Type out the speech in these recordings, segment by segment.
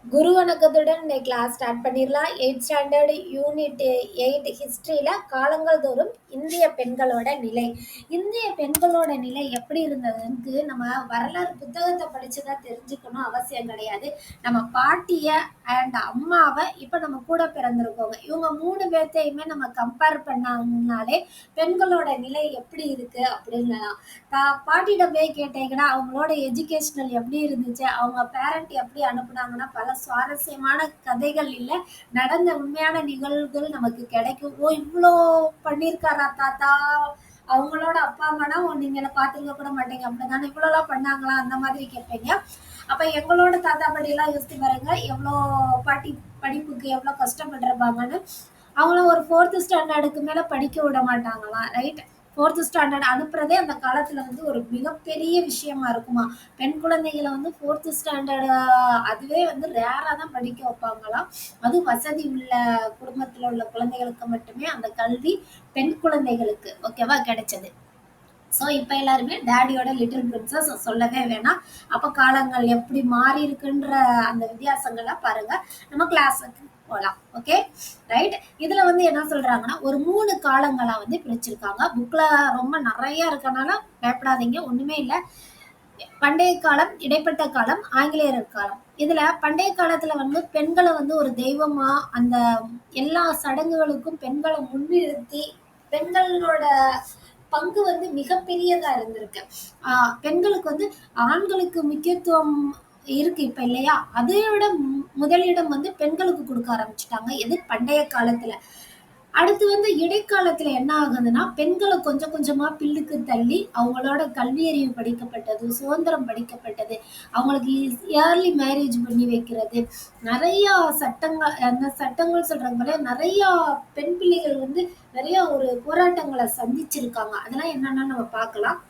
குரு வணக்கத்துடன் இன்னைக்கு class start பண்ணிடலாம். 8th ஸ்டாண்டர்ட் யூனிட் 8 ஹிஸ்டரியில காலங்கள் தோறும் இந்திய பெண்களோட நிலை. இந்திய பெண்களோட நிலை எப்படி இருந்ததுன்னு நம்ம வரலாறு புத்தகத்தை படிச்சுதான் தெரிஞ்சுக்கணும் அவசியம் கிடையாது. நம்ம பாட்டிய அண்ட் அம்மாவை இப்ப நம்ம கூட பிறந்திருக்கோங்க, இவங்க 3 பேர்த்தையுமே நம்ம கம்பேர் பண்ணாங்கனாலே பெண்களோட நிலை எப்படி இருக்கு அப்படின்னு பாட்டியிடம் போய் கேட்டீங்கன்னா அவங்களோட எஜுகேஷனல் எப்படி இருந்துச்சு, அவங்க பேரண்ட் எப்படி அனுப்புனாங்கன்னா பல சுவாரஸ்யமான கதைகள் இல்லை, நடந்த உண்மையான நிகழ்வுகள் நமக்கு கிடைக்கும். ஓ, இவ்வளோ பண்ணியிருக்காரா தாத்தா, அவங்களோட அப்பா அம்மானா நீங்க பார்த்துருக்க கூட மாட்டீங்க, அப்படிதானே இவ்வளோலாம் பண்ணாங்களா அந்த மாதிரி கேட்பீங்க. அப்ப எங்களோட தாத்தா பாட்டி எல்லாம் யோசித்து பாருங்க, எவ்வளோ பாட்டி படிப்புக்கு எவ்வளோ கஷ்டப்பட்டிருப்பாங்கன்னு. அவங்கள ஒரு 4th ஸ்டாண்டர்டுக்கு மேல படிக்க விட மாட்டாங்களாம், ரைட்? 4th ஸ்டாண்டர்ட் அனுப்புறதே அந்த காலத்துல வந்து ஒரு மிகப்பெரிய விஷயமா இருக்குமா. பெண் குழந்தைகளை வந்து 4th ஸ்டாண்டர்டு அதுவே வந்து ரேரா தான் படிக்க வைப்பாங்களாம். அது வசதி உள்ள குடும்பத்துல உள்ள குழந்தைகளுக்கு மட்டுமே அந்த கல்வி பெண் குழந்தைகளுக்கு ஓகேவா கிடைச்சது. ஸோ இப்போ எல்லாருமே டேடியோட லிட்டில் பிரின்சஸ் சொல்லவே வேணாம். அப்போ காலங்கள் எப்படி மாறி இருக்குன்ற அந்த வித்தியாசங்களை பாருங்க. நம்ம கிளாஸுக்கு போகலாம். Okay, right. இதுல வந்து என்ன சொல்றாங்கன்னா ஒரு 3 காலங்களா வந்து பிரிச்சிருக்காங்க. புக்ல ரொம்ப நிறைய இருக்கனால பயப்படாதீங்க, ஒண்ணுமே இல்லை. பண்டைய காலம், இடைப்பட்ட காலம், ஆங்கிலேயர் காலம். இதுல பண்டைய காலத்துல வந்து பெண்களை வந்து ஒரு தெய்வமா, அந்த எல்லா சடங்குகளுக்கும் பெண்களை முன்னிறுத்தி பெண்களோட பங்கு வந்து மிகப்பெரியதா இருந்திருக்கு. பெண்களுக்கு வந்து ஆண்களுக்கு முக்கியத்துவம் இருக்கு இப்ப இல்லையா, அதையோட முதலிடம் வந்து பெண்களுக்கு கொடுக்க ஆரம்பிச்சுட்டாங்க. எது பண்டைய காலத்துல. அடுத்து வந்து இடைக்காலத்துல என்ன ஆகுதுன்னா பெண்களை கொஞ்சம் கொஞ்சமா பில்லுக்கு தள்ளி அவங்களோட கல்வி அறிவு படிக்கப்பட்டது, சுதந்திரம் படிக்கப்பட்டது, அவங்களுக்கு இயர்லி மேரேஜ் பண்ணி வைக்கிறது, நிறைய சட்டங்கள், அந்த சட்டங்கள் சொல்றாங்களே, நிறைய பெண் பிள்ளைகள் வந்து நிறைய ஒரு போராட்டங்களை சந்திச்சிருக்காங்க. அதெல்லாம் என்னன்னா நம்ம பார்க்கலாம்.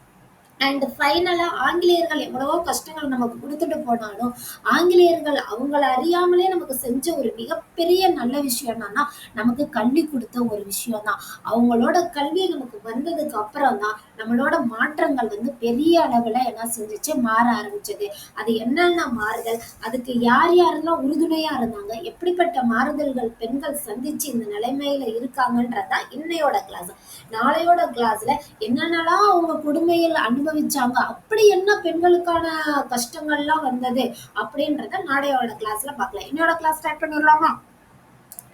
அண்ட் ஃபைனலா ஆங்கிலேயர்கள் எவ்வளவோ கஷ்டங்கள் நமக்கு கொடுத்துட்டு போனாலும் ஆங்கிலேயர்கள் அவங்கள அறியாமலே நமக்கு செஞ்ச ஒரு மிகப்பெரிய நல்ல விஷயம் என்னன்னா நமக்கு கல்வி கொடுத்த ஒரு விஷயம் தான். அவங்களோட கல்வி நமக்கு வந்ததுக்கு அப்புறம் தான் நம்மளோட மாற்றங்கள் வந்து பெரிய அளவுல என்ன செஞ்சுச்சு, மாற ஆரம்பிச்சது. அது என்னென்ன மாறுதல், அதுக்கு யார் யாரெல்லாம் உறுதுணையா இருந்தாங்க, எப்படிப்பட்ட மாறுதல்கள் பெண்கள் சந்திச்சு இந்த நிலைமையில இருக்காங்கன்றதான் இன்னையோட கிளாஸ். நாளையோட கிளாஸ்ல என்னென்னலாம் அவங்க கொடுமையில் அனுபவிச்சாங்க, அப்படி என்ன பெண்களுக்கான கஷ்டங்கள்லாம் வந்தது அப்படின்றத நாளையோட கிளாஸ்ல பார்க்கலாம். என்னோட கிளாஸ் ஸ்டார்ட் பண்ணிடலாமா?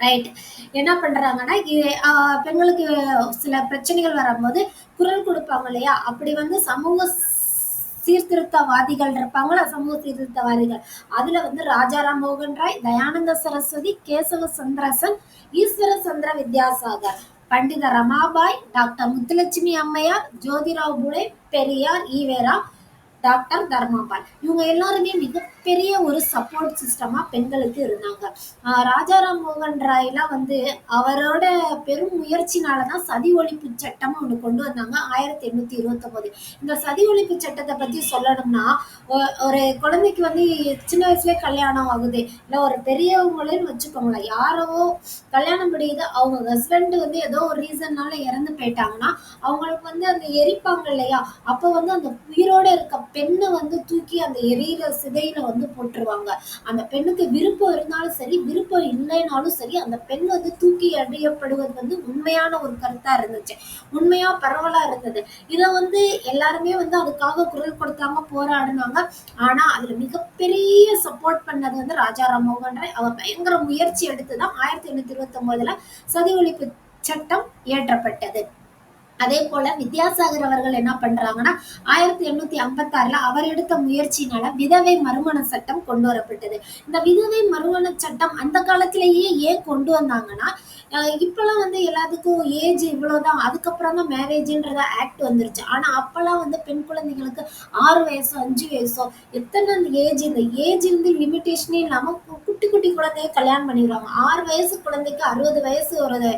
ரைட். என்ன பண்றாங்கன்னா பெண்களுக்கு சில பிரச்சனைகள் வரும்போது குரல் கொடுப்பாங்க இல்லையா, அப்படி வந்து சமூக சீர்திருத்தவாதிகள் இருப்பாங்களா, சமூக சீர்திருத்தவாதிகள். அதுல வந்து ராஜாராம் மோகன் ராய், தயானந்த சரஸ்வதி, கேசவ சந்திரசன், ஈஸ்வர சந்திர வித்யாசாகர், பண்டித ரமாபாய், டாக்டர் முத்துலட்சுமி அம்மையார், ஜோதிராவ் புலே, பெரியார், ஈவேரா, டாக்டர் தர்மாபால், இவங்க எல்லாருமே மிகப்பெரிய ஒரு சப்போர்ட் சிஸ்டமா பெண்களுக்கு இருந்தாங்க. ராஜாராம் மோகன் ராய்லாம் வந்து அவரோட பெரும் முயற்சினாலதான் சதி ஒழிப்பு சட்டம் ஒண்ணு கொண்டு வந்தாங்க 1829. இந்த சதி ஒழிப்பு சட்டத்தை பத்தி சொல்லணும்னா, ஒரு குழந்தைக்கு வந்து சின்ன வயசுலயே கல்யாணம் ஆகுது, இல்ல ஒரு பெரியவங்களேன்னு வச்சுக்கோங்களேன், யாரோ கல்யாணம் முடியுது, அவங்க ஹஸ்பண்ட் வந்து ஏதோ ஒரு ரீசன்னால இறந்து போயிட்டாங்கன்னா அவங்களுக்கு வந்து அந்த எரிப்பாங்க இல்லையா, அப்ப வந்து அந்த உயிரோட இருக்க பெண்ணை வந்து தூக்கி அந்த எரியிற சிதையில வந்து போட்டுருவாங்க. அந்த பெண்ணுக்கு விருப்பம் இருந்தாலும் சரி, விருப்பம் இல்லைனாலும் சரி, அந்த பெண் வந்து தூக்கி எறியப்படுவது வந்து உண்மையான ஒரு கருத்தா இருந்துச்சு, உண்மையா பரவலா இருந்தது. இத வந்து எல்லாருமே வந்து அதுக்காக குரல் கொடுத்தாங்க, போராடினாங்க. ஆனா அதுல மிகப்பெரிய சப்போர்ட் பண்ணது வந்து ராஜாராம் மோகன் ராய். அவர் பயங்கர முயற்சி எடுத்துதான் 1829 சதி ஒழிப்பு சட்டம் இயற்றப்பட்டது. அதே போல வித்யாசாகர் அவர்கள் என்ன பண்றாங்கன்னா 1856 அவர் எடுத்த முயற்சியினால விதவை மறுமண சட்டம் கொண்டு வரப்பட்டது. இந்த விதவை மறுமண சட்டம் அந்த காலத்திலேயே ஏன் கொண்டு வந்தாங்கன்னா, இப்பெல்லாம் வந்து எல்லாத்துக்கும் ஏஜ் இவ்வளவுதான், அதுக்கப்புறம் தான் மேரேஜ்ன்றத ஆக்ட் வந்துருச்சு. ஆனா அப்பெல்லாம் வந்து பெண் குழந்தைகளுக்கு 6 வயசோ 5 வயசோ எத்தனை ஏஜ், இந்த ஏஜ் இருந்து லிமிட்டேஷனே இல்லாம குட்டி குட்டி குழந்தைய கல்யாணம் பண்ணிடுவாங்க. 6 வயசு குழந்தைக்கு 60 வயசு ஒரு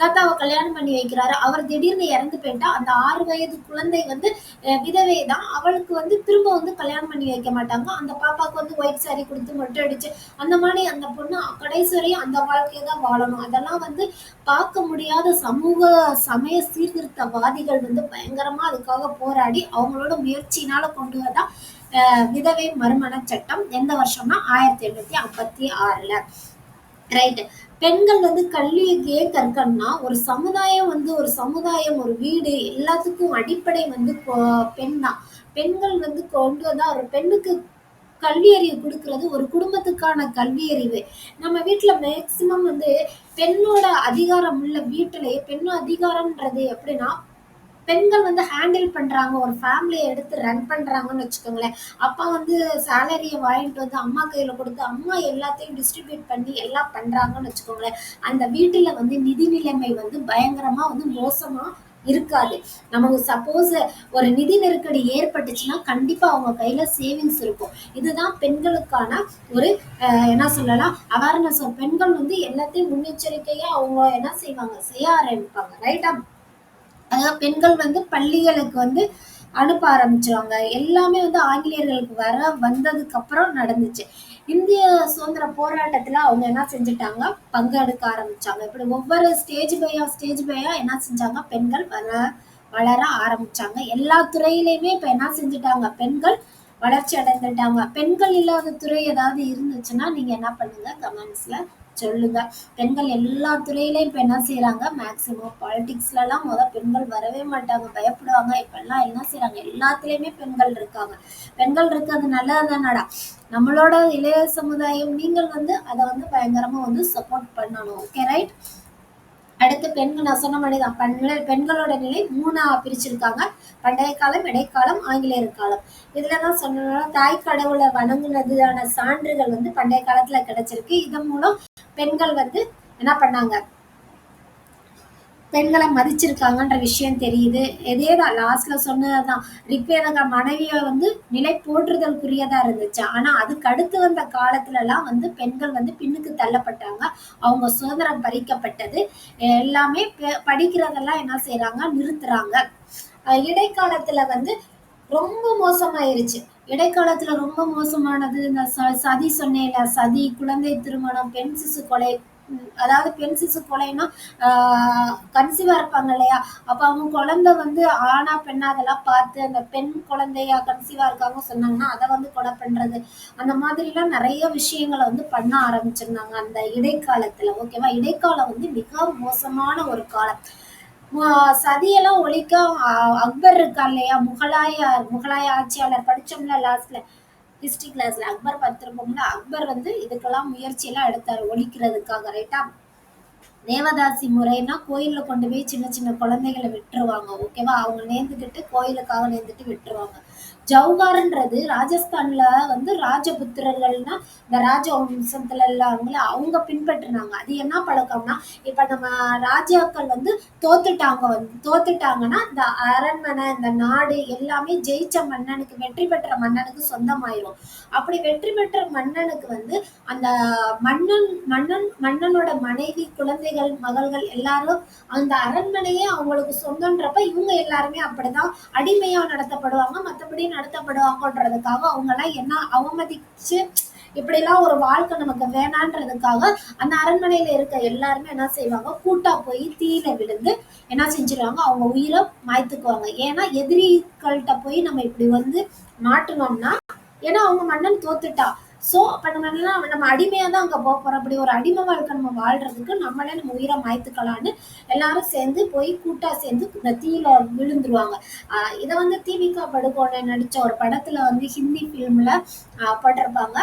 தாத்தாவை கல்யாணம் பண்ணி வைக்கிறாரு. அவர் திடீர்னு இறந்து போயிட்டா அந்த 6 வயது குழந்தை வந்து விதவை தான். அவளுக்கு வந்து திரும்ப வந்து கல்யாணம் பண்ணி வைக்க மாட்டாங்க. அந்த பாப்பாவுக்கு வந்து ஒயிட் சாரி கொடுத்து மொட்டை அடிச்சு அந்த மாதிரி அந்த பொண்ணு கடைசி வரையும் அந்த வாழ்க்கையை தான் வாழணும். அதெல்லாம் வந்து பார்க்க முடியாத சமூக சமய சீர்திருத்தவாதிகள் வந்து பயங்கரமா அதுக்காக போராடி அவங்களோட முயற்சியினால கொண்டு வந்தா விதவை மறுமண சட்டம் எந்த வருஷம்னா 1856ல. ரைட். பெண்கள் வந்து கல்வியை ஏன் கற்கணும்னா, ஒரு சமுதாயம், ஒரு வீடு எல்லாத்துக்கும் அடிப்படை வந்து பெண் தான். பெண்கள் வந்து கொண்டு வந்தா ஒரு பெண்ணுக்கு கல்வி அறிவு கொடுக்கறது ஒரு குடும்பத்துக்கான கல்வி அறிவு. நம்ம வீட்டுல மேக்சிமம் வந்து பெண்ணோட அதிகாரம் உள்ள வீட்டிலேயே பெண்ணு அதிகாரம்ன்றது எப்படின்னா, பெண்கள் வந்து ஹேண்டில் பண்றாங்க, ஒரு ஃபேமிலியை எடுத்து ரன் பண்றாங்கன்னு வச்சுக்கோங்களேன். அப்பா வந்து சேலரியை வாங்கிட்டு வந்து அம்மா கையில கொடுத்து அம்மா எல்லாத்தையும் டிஸ்ட்ரிபியூட் பண்ணி எல்லாம் பண்றாங்கன்னு வச்சுக்கோங்களேன். அந்த வீட்டுல வந்து நிதி நிலைமை வந்து பயங்கரமா வந்து மோசமா இருக்காது. நமக்கு சப்போஸ் ஒரு நிதி நெருக்கடி ஏற்பட்டுச்சுன்னா கண்டிப்பா அவங்க கையில சேவிங்ஸ் இருக்கும். இதுதான் பெண்களுக்கான ஒரு என்ன சொல்லலாம் அவேர்னஸ். பெண்கள் வந்து எல்லாத்தையும் முன்னெச்சரிக்கையா அவங்க என்ன செய்ய ஆரம்பிப்பாங்க. ரைட்டா? அதாவது பெண்கள் வந்து பள்ளிகளுக்கு வந்து அனுப்ப ஆரம்பிச்சிருவாங்க. எல்லாமே வந்து ஆங்கிலேயர்களுக்கு வந்ததுக்கு அப்புறம் நடந்துச்சு. இந்திய சுதந்திர போராட்டத்துல அவங்க என்ன செஞ்சுட்டாங்க, பங்கெடுக்க ஆரம்பிச்சாங்க. இப்படி ஒவ்வொரு ஸ்டேஜ் பையா என்ன செஞ்சாங்க, பெண்கள் வளர ஆரம்பிச்சாங்க. எல்லா துறையிலையுமே இப்ப என்ன செஞ்சுட்டாங்க, பெண்கள் வளர்ச்சி அடைந்துட்டாங்க. பெண்கள் இல்லாத துறை ஏதாவது இருந்துச்சுன்னா நீங்க என்ன பண்ணுங்க, கமெண்ட்ஸ்ல சொல்லுங்க. பெண்கள் எல்லா துறையிலையும் இப்ப என்ன செய்யறாங்க, மேக்சிமம் பாலிடிக்ஸ்ல எல்லாம் பெண்கள் வரவே மாட்டாங்க, பயப்படுவாங்க. இப்ப எல்லாம் என்ன செய்யறாங்க, எல்லாத்துலயுமே பெண்கள் இருக்காங்க. பெண்கள் இருக்கிறது நல்லதுதானடா. நம்மளோட இளைய சமுதாயம் நீங்கள் வந்து அதை வந்து பயங்கரமா வந்து சப்போர்ட் பண்ணணும். Okay right. அடுத்து பெண்கள், நான் சொன்ன மாதிரிதான் பெண்களோட நிலை 3ஆ பிரிச்சிருக்காங்க. பண்டைய காலம், இடைக்காலம், ஆங்கிலேயர் காலம். இதுலதான் சொன்ன தாய் கடவுளை வணங்குனதுக்கான சான்றுகள் வந்து பண்டைய காலத்துல கிடைச்சிருக்கு. இதன் மூலம் பெண்கள் வந்து என்ன பண்ணாங்க, பெண்களை மதிச்சிருக்காங்கன்ற விஷயம் தெரியுது. இதேதான் லாஸ்ட்ல சொன்னதுதான், ரிக்வேதக மனைவிய வந்து நிலை போற்றுதலுக்குரியதா இருந்துச்சு. ஆனா அதுக்கு அடுத்து வந்த காலத்துல எல்லாம் வந்து பெண்கள் வந்து பின்னுக்கு தள்ளப்பட்டாங்க. அவங்க சுதந்திரம் பறிக்கப்பட்டது. எல்லாமே படிக்கிறதெல்லாம் என்ன செய்யறாங்க, நிறுத்துறாங்க. இடைக்காலத்துல வந்து ரொம்ப மோசமாயிருச்சு. இடைக்காலத்துல ரொம்ப மோசமானது இந்த சதி சொன்னேன்ல, சதி, குழந்தை திருமணம், பெண் சிசு கொலை. அதாவது பெண் சிசு கொலைன்னா கன்சீவா இருப்பாங்க இல்லையா, அப்ப அவங்க குழந்தை வந்து ஆணா பெண்ணா அதெல்லாம் பார்த்து அந்த பெண் குழந்தையா கன்சீவா இருக்காங்க சொன்னாங்கன்னா அதை வந்து கொலை பண்றது, அந்த மாதிரி எல்லாம் நிறைய விஷயங்களை வந்து பண்ண ஆரம்பிச்சிருந்தாங்க அந்த இடைக்காலத்துல. ஓகேவா? இடைக்காலம் வந்து மிக மோசமான ஒரு காலம். சதியெல்லாம் ஒழிக்க அக்பர் இருக்கா இல்லையா, முகலாய ஆட்சியாளர், படிச்சோம்ல லாஸ்ட்ல ஹிஸ்டரி கிளாஸ்ல, அக்பர் பார்த்திருப்போம்ல. அக்பர் வந்து இதுக்கெல்லாம் முயற்சி எல்லாம் எடுத்தாரு ஒழிக்கிறதுக்காக. ரைட்டா? தேவதாசி முறைன்னா கோயில்ல கொண்டு போய் சின்ன சின்ன குழந்தைகளை விட்டுருவாங்க. ஓகேவா? அவங்க நேர்ந்துக்கிட்டு கோயிலுக்காக நேர்ந்துட்டு விட்டுருவாங்க. ஜவுகார்ன்றது ராஜஸ்தான்ல வந்து ராஜபுத்திரர்கள்னா இந்த ராஜ வம்சத்துல எல்லாருங்கள அவங்க பின்பற்றினாங்க. அது என்ன பழக்கம்னா, இப்ப நம்ம ராஜாக்கள் வந்து தோத்துட்டாங்கன்னா இந்த அரண்மனை, இந்த நாடு எல்லாமே ஜெயிச்ச மன்னனுக்கு, வெற்றி பெற்ற மன்னனுக்கு சொந்தமாயிரும். அப்படி வெற்றி பெற்ற மன்னனுக்கு வந்து அந்த மன்னனோட மனைவி, குழந்தைகள், மகள்கள் எல்லாரும் அந்த அரண்மனையே அவங்களுக்கு சொந்தன்றப்ப இவங்க எல்லாருமே அப்படிதான் அடிமையா நடத்தப்படுவாங்க. மற்றபடி நடத்தப்படுவாங்கன்றதுக்காக அவங்க எல்லாம் என்ன அவமதிச்சு, இப்படி எல்லாம் ஒரு வாழ்க்கை நமக்கு வேணான்றதுக்காக அந்த அரண்மனையில இருக்க எல்லாருமே என்ன செய்வாங்க, கூட்டா போய் தீயில விழுந்து என்ன செஞ்சிருவாங்க, அவங்க உயிரை மாய்த்துக்குவாங்க. ஏன்னா எதிரிகள்கிட்ட போய் நம்ம இப்படி வந்து மாட்டணும்னா, ஏன்னா அவங்க மன்னன் தோத்துட்டா. சோ அப்ப நம்ம அடிமையா தான் அங்க போறோம். அப்படி ஒரு அடிமை வாழ்க்கை நம்ம வாழ்றதுக்கு நம்மளே நம்ம உயிரை மாய்த்துக்கலான்னு எல்லாரும் சேர்ந்து போய் கூட்டா சேர்ந்து இந்த தீயில விழுந்துருவாங்க. இதை வந்து திமுக படுகொலை நடிச்ச ஒரு படத்துல வந்து ஹிந்தி பிலிம்ல போட்டிருப்பாங்க,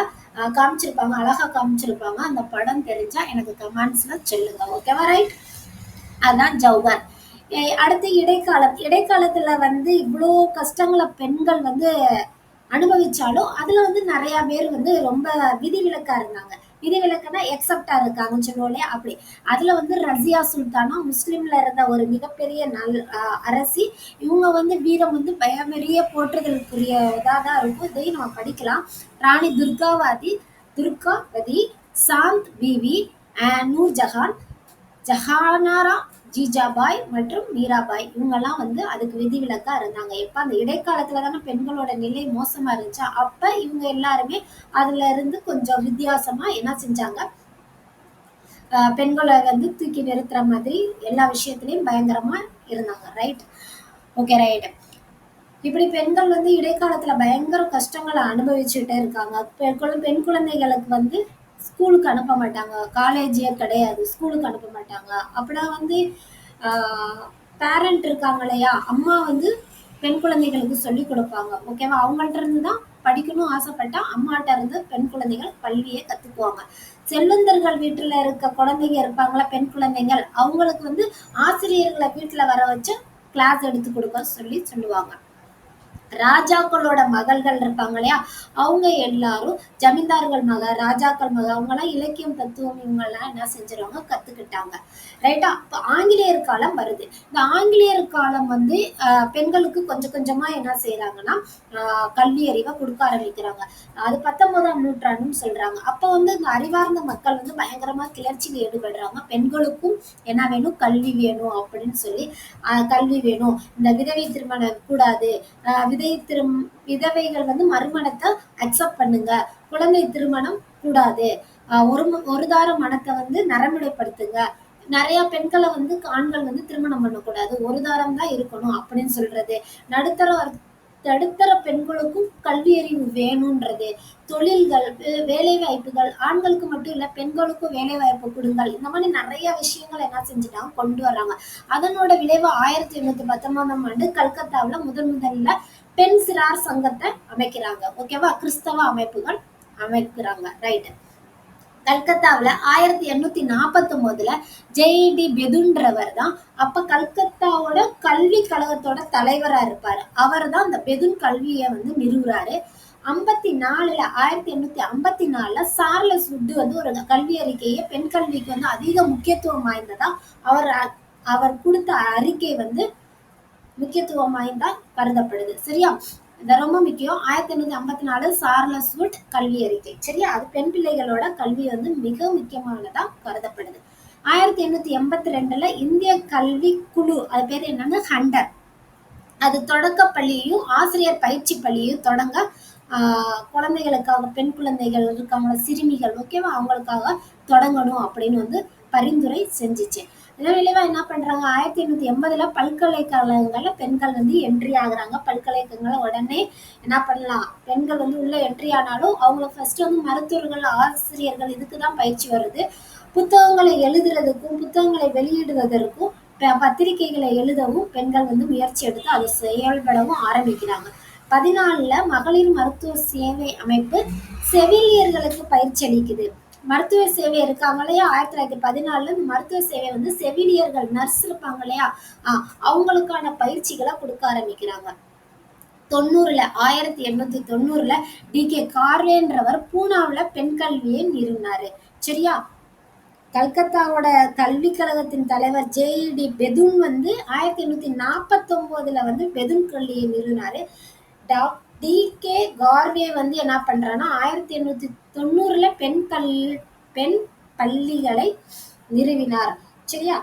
காமிச்சிருப்பாங்க, அழகா காமிச்சிருப்பாங்க. அந்த படம் தெரிஞ்சா எனக்கு கமெண்ட்ஸ்ல சொல்லுங்க. ஓகேவா? ரைட். அதான் ஜவுகார். அடுத்து இடைக்காலத்துல வந்து இவ்வளோ கஷ்டங்களை பெண்கள் வந்து அனுபவிச்சாலும் அதுல வந்து நிறைய பேர் வந்து ரொம்ப விதிவிலக்கா இருந்தாங்க. விதிவிலக்குன்னா எக்ஸப்டா இருக்காங்கன்னு சொல்லுவோம் இல்லையா, அப்படி. அதுல வந்து ரசியா சுல்தானா முஸ்லிம்ல இருந்த ஒரு மிகப்பெரிய அரசி. இவங்க வந்து வீரம் வந்து பயமெறிய போற்றுதலுக்குரிய இதாதான் இருக்கும். இதையும் நம்ம படிக்கலாம். ராணி துர்காவதி, சாந்த் பிவி, நூர்ஜஹான், ஜஹானாரா, ஜிஜாபாய் மற்றும் மீராபாய் இவங்கெல்லாம் வந்து அதுக்கு விதிவிலக்கா இருந்தாங்க. எப்ப அந்த இடைக்காலத்துல தானே பெண்களோட நிலை மோசமா இருந்துச்சா, அப்ப இவங்க எல்லாருமே அதுல இருந்து கொஞ்சம் வித்தியாசமா என்ன செஞ்சாங்க, பெண்களை வந்து தூக்கி நிறுத்துற மாதிரி எல்லா விஷயத்திலையும் பயங்கரமா இருந்தாங்க. ரைட்? Okay right. இப்படி பெண்கள் வந்து இடைக்காலத்துல பயங்கர கஷ்டங்களை அனுபவிச்சுட்டே இருக்காங்க. பெண் குழந்தைகளுக்கு வந்து ஸ்கூலுக்கு அனுப்ப மாட்டாங்க, காலேஜே கிடையாது, ஸ்கூலுக்கு அனுப்ப மாட்டாங்க. அப்படின்னா வந்து பேரண்ட் இருக்காங்க இல்லையா, அம்மா வந்து பெண் குழந்தைகளுக்கு சொல்லி கொடுப்பாங்க. ஓகேவா, அவங்கள்ட்ட இருந்து தான் படிக்கணும் ஆசைப்பட்டா அம்மாட்ட இருந்து பெண் குழந்தைகள் கல்வியை கத்துக்குவாங்க. செல்வந்தர்கள் வீட்டுல இருக்க குழந்தைங்க இருப்பாங்களா, பெண் குழந்தைகள், அவங்களுக்கு வந்து ஆசிரியர்களை வீட்டுல வர வச்சு கிளாஸ் எடுத்து கொடுக்க சொல்லி சொல்லுவாங்க. ராஜாக்களோட மகள்கள் இருப்பாங்க இல்லையா, அவங்க எல்லாரும் ஜமீன்தார்கள் மக, ராஜாக்கள் மக, அவங்க எல்லாம் இலக்கியம் தத்துவம் இவங்கெல்லாம் என்ன செஞ்சிருவாங்க, கத்துக்கிட்டாங்க. ரைட்டா. இப்ப ஆங்கிலேயர் காலம் வருது. இந்த ஆங்கிலேயர் காலம் வந்து பெண்களுக்கு கொஞ்சம் கொஞ்சமா என்ன செய்யறாங்கன்னா கல்வி அறிவை கொடுக்க ஆரம்பிக்கிறாங்க. அது 19ஆம் நூற்றாண்டுன்னு சொல்றாங்க. அப்ப வந்து இந்த அறிவார்ந்த மக்கள் வந்து பயங்கரமா கிளர்ச்சியில் ஈடுபடுறாங்க. பெண்களுக்கும் என்ன வேணும், கல்வி வேணும் அப்படின்னு சொல்லி கல்வி வேணும், இந்த விதவை திருமணம் கூடாது, விதவைகள் வந்து மறுமணத்தை அக்செப்ட் பண்ணுங்க, குழந்தை திருமணம் கூடாது, ஒரு தார மனத்தை வந்து நடைமுறைப்படுத்துங்க, நிறைய பெண்களை வந்து ஆண்கள் வந்து திருமணம் பண்ணக்கூடாது, ஒரு தாரம் தான் இருக்கணும் அப்படின்னு சொல்றது, நடுத்தர பெண்களுக்கும் கல்வி அறிவு வேணும்ன்றது, தொழில்கள், வேலை வாய்ப்புகள், ஆண்களுக்கு மட்டும் இல்ல பெண்களுக்கும் வேலை வாய்ப்பு கொடுங்கள், இந்த மாதிரி நிறைய விஷயங்கள் என்ன செஞ்சுட்டாங்க, கொண்டு வராங்க. அதனோட விளைவு 1819ஆம் ஆண்டு கல்கத்தாவில் முதல்ல பெண் சிறார் சங்கத்தை அமைக்கிறாங்க. ஓகேவா, கிறிஸ்தவ அமைப்புகள் அமைக்கிறாங்க. ரைட். கல்கத்தாவில் 1849 ஜேடி பெதுன்றவர் தான் அப்ப கல்கத்தாவோட கல்வி கழகத்தோட தலைவரா இருப்பாரு. அவர் தான் இந்த பெதுன் கல்வியை வந்து நிறுவுறாரு. 1854 சார்லஸ் வுட் வந்து ஒரு கல்வி அறிக்கையை பெண் கல்விக்கு வந்து அதிக முக்கியத்துவம் வாய்ந்ததா அவர் கொடுத்த அறிக்கை வந்து முக்கியத்துவம் வாய்ந்தா கருதப்படுது. சரியா, இது ரொம்ப முக்கியம். 1854 சார்லஸ் வுட் கல்வி அறிக்கை. சரியா, அது பெண் பிள்ளைகளோட கல்வி வந்து மிக முக்கியமானதா கருதப்படுது. 1882 இந்திய கல்வி குழு, அது பேர் என்னன்னா ஹண்டர், அது தொடக்க பள்ளியையும் ஆசிரியர் பயிற்சி பள்ளியையும் தொடங்க குழந்தைகளுக்காக, பெண் குழந்தைகள் இருக்காங்க சிறுமிகள், ஓகேவா, அவங்களுக்காக தொடங்கணும் அப்படின்னு வந்து பரிந்துரை செஞ்சிச்சு. இதன் விளைவா என்ன பண்றாங்க, 1880 பல்கலைக்கழகங்கள்ல பெண்கள் வந்து என்ட்ரி ஆகுறாங்க. பல்கலைக்கழகங்களை உடனே என்ன பண்ணலாம், பெண்கள் வந்து உள்ள என்ட்ரி ஆனாலும் அவங்களுக்கு ஃபர்ஸ்ட் வந்து மருத்துவர்கள், ஆசிரியர்கள் இதுக்குதான் பயிற்சி வருது. புத்தகங்களை எழுதுறதுக்கும் புத்தகங்களை வெளியிடுவதற்கும் பத்திரிகைகளை எழுதவும் பெண்கள் வந்து முயற்சி எடுத்து அதை செயல்படவும் ஆரம்பிக்கிறாங்க. 14 மகளிர் மருத்துவ சேவை அமைப்பு செவிலியர்களுக்கு பயிற்சி அளிக்குது. மருத்துவ சேவை இருக்காங்க இல்லையா, 1914 மருத்துவ சேவை வந்து செவிலியர்கள், நர்ஸ் இருப்பாங்க இல்லையா, அவங்களுக்கான பயிற்சிகளை கொடுக்க ஆரம்பிக்கிறாங்க. 1890 டி.கே. கார்வேன்றவர் பூனாவில் பெண் கல்வியை நிறுவினாரு. சரியா, கல்கத்தாவோட கல்வி கழகத்தின் தலைவர் ஜேடி பெதுன் வந்து 1849 வந்து பெதுன் கல்வியை நிறுவினாரு. டி.கே. கார்வே வந்து என்ன பண்றான்னா 1890 பெண் பள்ளிகளை நிறுவினார். சரியா,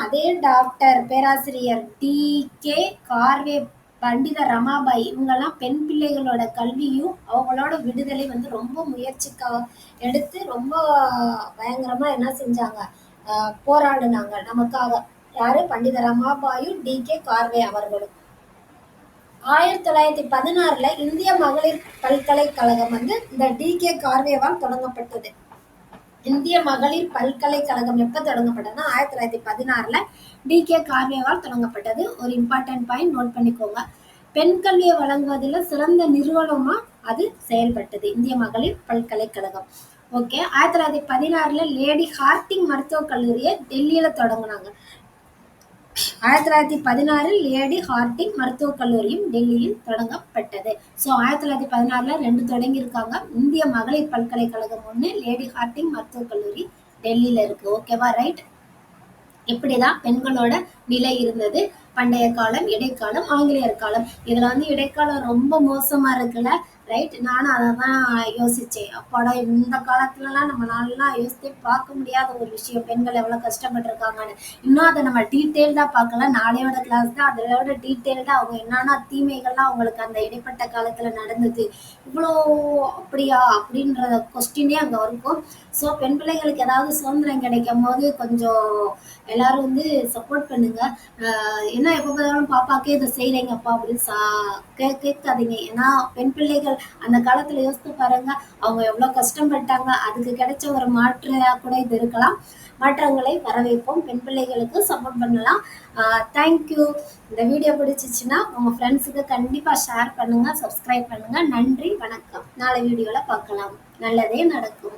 அதே டாக்டர் பேராசிரியர் டி.கே. கார்வே, பண்டித ரமாபாய், இவங்கெல்லாம் பெண் பிள்ளைகளோட கல்வியும் அவங்களோட விடுதலை வந்து ரொம்ப முயற்சிக்காக எடுத்து ரொம்ப பயங்கரமா என்ன செஞ்சாங்க, போராடினாங்க நமக்காக. யாரு, பண்டித ரமாபாயும் டி.கே. கார்வே அவர்களும். 1916 இந்திய மகளிர் பல்கலைக்கழகம் வந்து இந்த டி.கே. கார்வேவால் தொடங்கப்பட்டது. இந்திய மகளிர் பல்கலைக்கழகம் எப்ப தொடங்கப்பட்டதுன்னா 1916 டி.கே. கார்வேவால் தொடங்கப்பட்டது. ஒரு இம்பார்ட்டன்ட் பாயிண்ட் நோட் பண்ணிக்கோங்க. பெண் கல்வியை வழங்குவதில் சிறந்த நிறுவனமா அது செயல்பட்டது, இந்திய மகளிர் பல்கலைக்கழகம். ஓகே, 1916 லேடி ஹார்டிங் மருத்துவக் கல்லூரியை டெல்லியில தொடங்கினாங்க. 1916 லேடி ஹார்டிங் மருத்துவக் கல்லூரியும் டெல்லியில் தொடங்கப்பட்டது. ஸோ 1916 2 தொடங்கியிருக்காங்க. இந்திய மகளிர் பல்கலைக்கழகம் 1, லேடி ஹார்டிங் மருத்துவக் கல்லூரி டெல்லியில இருக்கு. ஓகேவா, ரைட். இப்படிதான் பெண்களோட நிலை இருந்தது. பண்டைய காலம், இடைக்காலம், ஆங்கிலேயர் காலம். இதுல வந்து இடைக்காலம் ரொம்ப மோசமா இருக்குல்ல, ரைட். நானும் அத தான் யோசிச்சேன். அப்பாடா! இந்த காலத்துலலாம் நம்மளாலலாம் யோசித்தே பார்க்க முடியாத ஒரு விஷயம். பெண்கள் எவ்வளோ கஷ்டப்பட்டுருக்காங்கன்னு. இன்னும் அத நம்ம டீட்டெயில்டா பார்க்கல. நாளையோட கிளாஸ் தான் அதோட டீட்டெயில்டா அவங்க என்னென்ன தீமைகள்லாம் அவங்களுக்கு அந்த இடைப்பட்ட காலத்துல நடந்தது. இவ்வளோ அப்படியா? அப்படின்ற கொஸ்டினே அங்க இருக்கும். ஸோ பெண் பிள்ளைகளுக்கு ஏதாவது சுதந்திரம் கிடைக்கும்போது கொஞ்சம் எல்லாரும் வந்து சப்போர்ட் பண்ணுங்க. என்ன எப்ப பார்த்தாலும் பாப்பாக்கே இதை செய்றீங்கப்பா அப்படின்னு கேட்காதீங்க. ஏன்னா பெண் பிள்ளைகள் அந்த காலத்துல யோசித்து பாருங்க, அவங்க எவ்வளவு கஷ்டப்பட்டாங்க. அதுக்கு கிடைச்ச ஒரு மாற்றா கூட இது இருக்கலாம். மாற்றங்களை வரவேற்போம். பெண் பிள்ளைகளுக்கு சப்போர்ட் பண்ணலாம். தேங்க்யூ. இந்த வீடியோ பிடிச்சிச்சுன்னா உங்க ஃப்ரெண்ட்ஸுக்கு கண்டிப்பா ஷேர் பண்ணுங்க, சப்ஸ்கிரைப் பண்ணுங்க. நன்றி, வணக்கம். நாளை வீடியோல பார்க்கலாம். நல்லதே நடக்கும்.